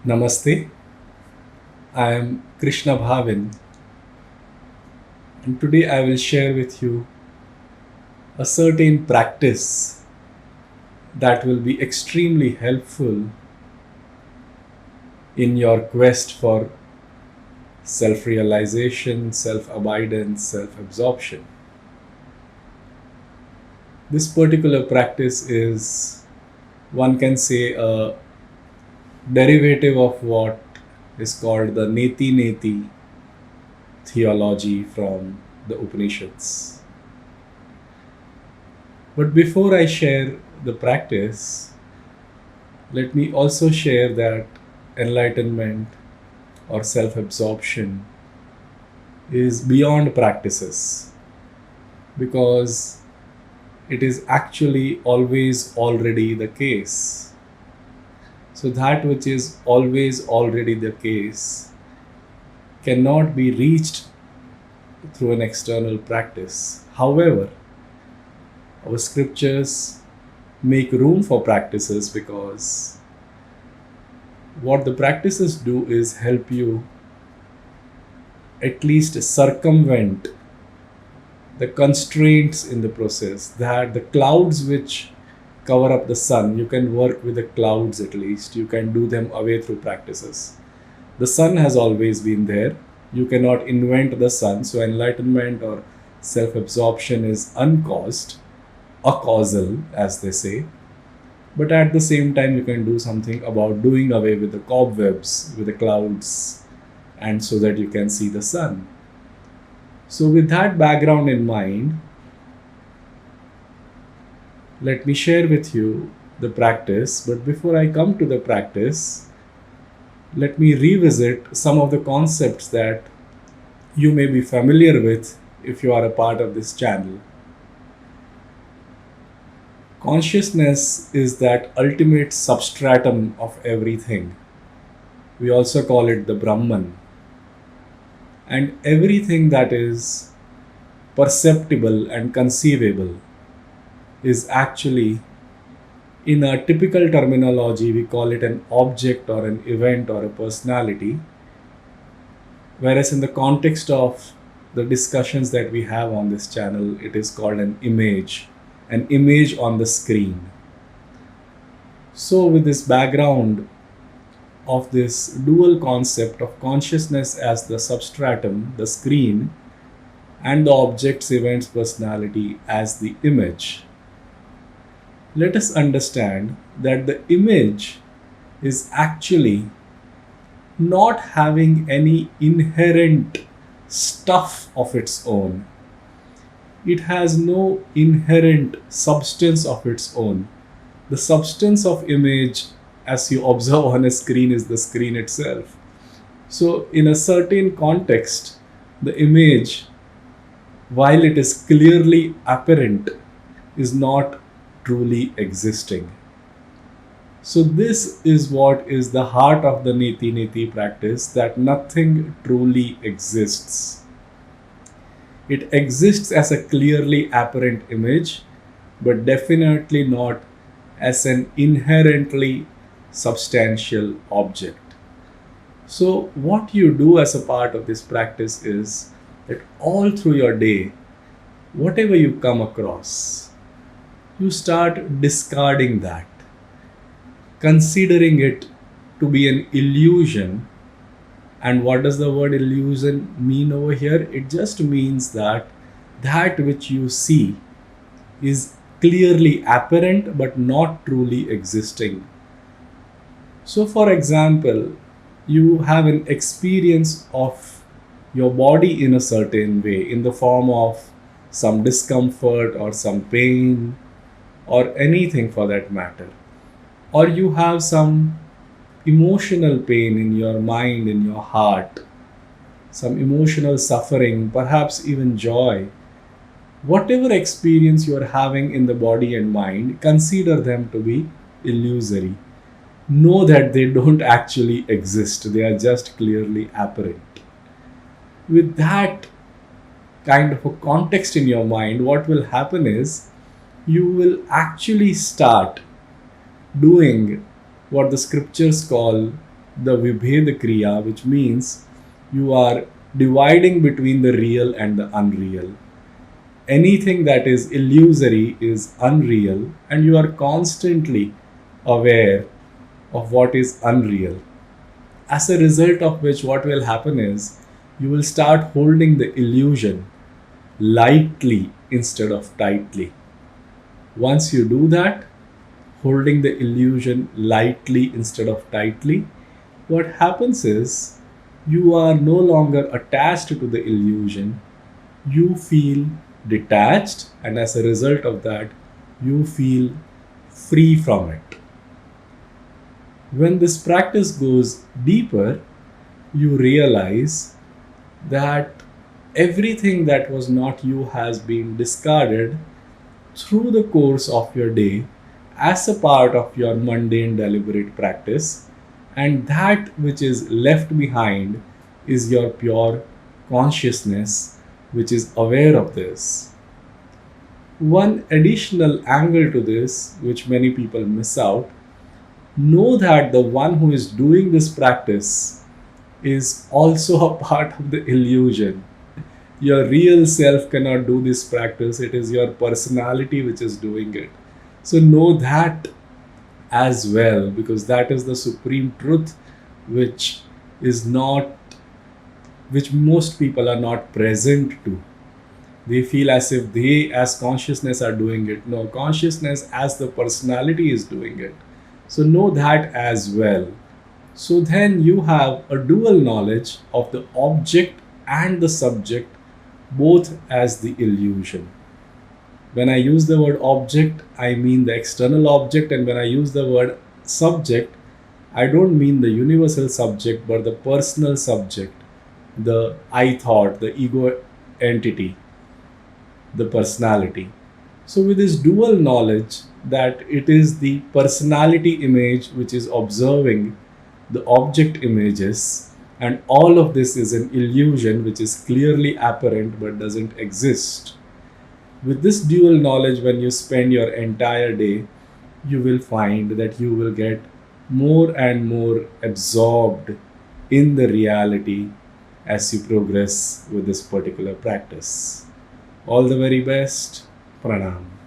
Namaste, I am Krishna Bhavin, and today I will share with you a certain practice that will be extremely helpful in your quest for self realization, self abidance, self absorption. This particular practice is, one can say, a derivative of what is called the Neti theology from the Upanishads. But before I share the practice, let me also share that enlightenment or self absorption is beyond practices, because it is actually always already the case. So, that which is always already the case cannot be reached through an external practice. However, our scriptures make room for practices, because what the practices do is help you at least circumvent the constraints in the process, that the clouds which cover up the sun, you can work with the clouds. At least you can do them away through practices. The sun has always been there, you cannot invent the sun. So enlightenment or self-absorption is uncaused, acausal as they say. But at the same time, you can do something about doing away with the cobwebs, with the clouds, and so that you can see the sun. So with that background in mind, let me share with you the practice. But before I come to the practice, let me revisit some of the concepts that you may be familiar with if you are a part of this channel. Consciousness is that ultimate substratum of everything. We also call it the Brahman. And everything that is perceptible and conceivable is actually, in a typical terminology, we call it an object or an event or a personality. Whereas in the context of the discussions that we have on this channel, it is called an image on the screen. So with this background of this dual concept of consciousness as the substratum, the screen, and the object's event's personality as the image, let us understand that the image is actually not having any inherent stuff of its own. It has no inherent substance of its own. The substance of image, as you observe on a screen, is the screen itself. So in a certain context, the image, while it is clearly apparent, is not truly existing. So this is what is the heart of the Neti practice, that nothing truly exists. It exists as a clearly apparent image, but definitely not as an inherently substantial object. So what you do as a part of this practice is that all through your day, whatever you come across, you start discarding that, considering it to be an illusion. And what does the word illusion mean over here? It just means that that which you see is clearly apparent but not truly existing. So for example, you have an experience of your body in a certain way, in the form of some discomfort or some pain or anything for that matter. Or you have some emotional pain in your mind, in your heart, some emotional suffering, perhaps even joy. Whatever experience you are having in the body and mind, consider them to be illusory. Know that they don't actually exist, they are just clearly apparent. With that kind of a context in your mind, what will happen is you will actually start doing what the scriptures call the Vibheda Kriya, which means you are dividing between the real and the unreal. Anything that is illusory is unreal, and you are constantly aware of what is unreal. As a result of which, what will happen is you will start holding the illusion lightly instead of tightly. Once you do that, holding the illusion lightly instead of tightly, what happens is you are no longer attached to the illusion, you feel detached, and as a result of that, you feel free from it. When this practice goes deeper, you realize that everything that was not you has been discarded through the course of your day as a part of your mundane deliberate practice, and that which is left behind is your pure consciousness, which is aware of this. One additional angle to this, which many people miss out, know that the one who is doing this practice is also a part of the illusion. Your real self cannot do this practice, it is your personality which is doing it. So, know that as well, because that is the supreme truth which is not, which most people are not present to. They feel as if they, as consciousness, are doing it. No, consciousness, as the personality, is doing it. So, know that as well. So, then you have a dual knowledge of the object and the subject, both as the illusion. When I use the word object, I mean the external object, and when I use the word subject, I don't mean the universal subject but the personal subject, the I thought, the ego entity, the personality. So, with this dual knowledge that it is the personality image which is observing the object images, and all of this is an illusion which is clearly apparent but doesn't exist. With this dual knowledge, when you spend your entire day, you will find that you will get more and more absorbed in the reality as you progress with this particular practice. All the very best. Pranam.